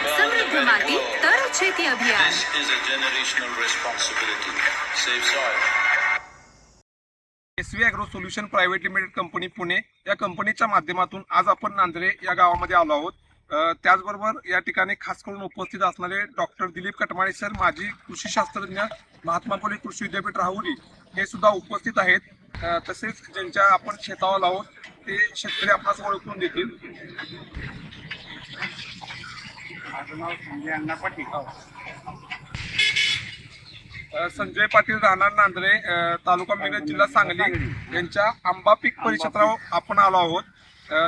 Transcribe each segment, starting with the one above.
समृद्ध माती तर शेती अभियान. This is a generational responsibility. Save soil. SV agro solution private limited company Pune या कंपनीच्या माध्यमातून आज आपण नांदरे या गावामध्ये आलो आहोत. त्याचबरोबर या ठिकाणी खास करून उपस्थित असणारे डॉक्टर दिलीप कटमाळे सर, माजी कृषी शास्त्रज्ञ, महात्मा फुले कृषी विद्यापीठ राहुरी हे सुद्धा उपस्थित आहेत. तसेच ज्यांच्या आपण शेतावर आहोत ते शेतकरी आपणास ओळखून देतील. माझं नाव संजय अण्णा पाटील. संजय पाटील, राहणार नांदरे, तालुका मिरज, जिल्हा सांगली यांच्या आंबा पीक परिक्षेत्रावर आपण आलो आहोत.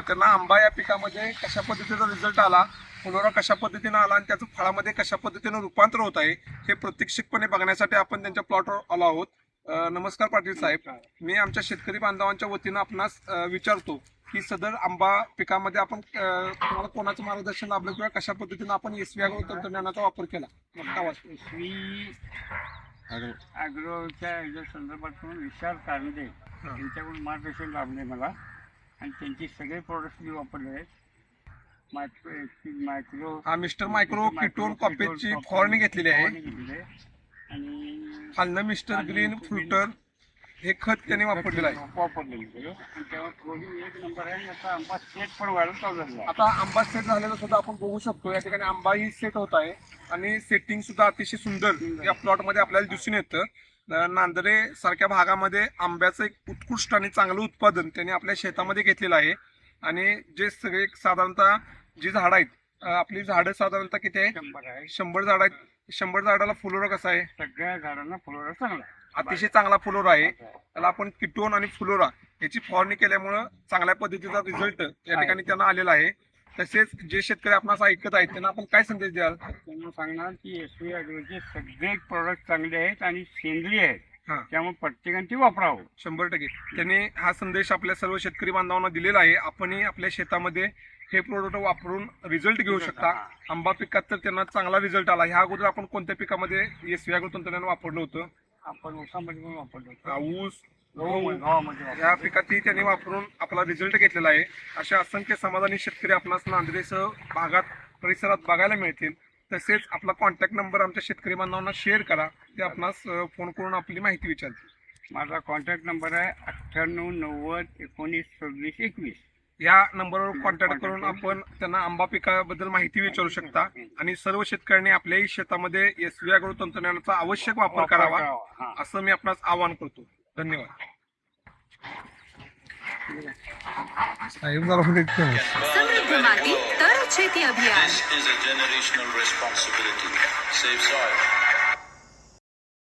त्यांना आंबा या पिकामध्ये कशा पद्धतीचा रिझल्ट आला, फुलोरा कशा पद्धतीने आला आणि त्याचं फळामध्ये कशा पद्धतीने रूपांतर होत आहे हे प्रत्यक्षपणे बघण्यासाठी आपण त्यांच्या प्लॉटवर आलो आहोत. नमस्कार पाटील साहेब, मी आमच्या शेतकरी बांधवांच्या वतीनं आपणास विचारतो की सदर आंबा पिकामध्ये आपण तुम्हाला कोणाचं मार्गदर्शन लाभलं किंवा कशा पद्धतीने आपण SV ॲग्रो तंत्रज्ञानाचा वापर केला. ॲग्रोच्या संदर्भातून विशाल कारंडे त्यांच्याकडून मार्गदर्शन लाभले मला आणि त्यांचे सगळे प्रोडक्ट्स मी वापरले आहेत. मायक्रो मिस्टर मायक्रो किटोन कॉपेची फवारणी घेतलेली आहे आणि खालनं मिस्टर ग्रीन फ्रुटर हे खत त्यांनी वापरलेलं आहे. वापरलेलं आणि त्यावर प्रोटीन एक नंबर आहे. आता आंबा सेट पण व्हायला चालू झालेला आहे. आता आंबा सेट झालेला सुद्धा आपण बघू शकतो. या ठिकाणी आंबाही सेट होत आहे आणि सेटिंग सुद्धा अतिशय सुंदर या प्लॉट मध्ये आपल्याला दिसून येतं. नांदरे सारख्या भागामध्ये आंब्याचं एक उत्कृष्ट आणि चांगलं उत्पादन त्यांनी आपल्या शेतामध्ये घेतलेलं आहे. आणि जे सगळे साधारणतः जी झाडं आहेत, आपली झाडं साधारणतः किती आहे? 100 आहे. 100 झाड आहेत. 100 झाडाला फुलोरा कसा आहे? सगळ्या झाडांना फुलोरा चांगला आहे. अतिशय चांगला फुलोरा आहे. त्याला आपण किटोन आणि फुलोरा याची फवारणी केल्यामुळं चांगल्या पद्धतीचा रिझल्ट या ठिकाणी त्यांना आलेला आहे. तसेच जे शेतकरी आपणास ऐकत आहेत त्यांना आपण काय संदेश द्याल? त्यांना सांगणार की SV ॲग्रोचे सगळे प्रोडक्ट चांगले आहेत आणि सेंद्रिय आहेत. हा, त्यामुळे प्रत्येकाने ते वापरावं. 100% त्यांनी हा संदेश आपल्या सर्व शेतकरी बांधवांना दिलेला आहे. आपणही आपल्या शेतामध्ये हे प्रोडक्ट वापरून रिझल्ट घेऊ शकता. आंबा पिकात तर त्यांना चांगला रिझल्ट आला. ह्या अगोदर आपण कोणत्या पिकामध्ये SV ॲग्रो तंत्रज्ञान वापरलं होतं? आपण ऊसामध्ये पण वापरलो. ऊस, गव्हामध्ये या पिकातही त्यांनी वापरून आपला रिझल्ट घेतलेला आहे. अशा असंख्य समाधानी शेतकरी आपणास नांदरेसह भागात परिसरात बघायला मिळतील. तसेच आपला कॉन्टॅक्ट नंबर आमच्या शेतकरी बांधवांना शेअर करा, ते आपणास फोन करून आपली माहिती विचारतील. माझा कॉन्टॅक्ट नंबर आहे 98 90 19 26 21. या नंबरवर कॉन्टॅक्ट करून आपण त्यांना आंबा पिकाबद्दल माहिती विचारू शकता. आणि सर्व शेतकऱ्यांनी आपल्याही शेतामध्ये SV ॲग्रो तंत्रज्ञानाचा आवश्यक वापर करावा असं मी आपणास आवाहन करतो. धन्यवाद. समृद्ध माती तर शेती अभियान. This is a generational responsibility. Save soil.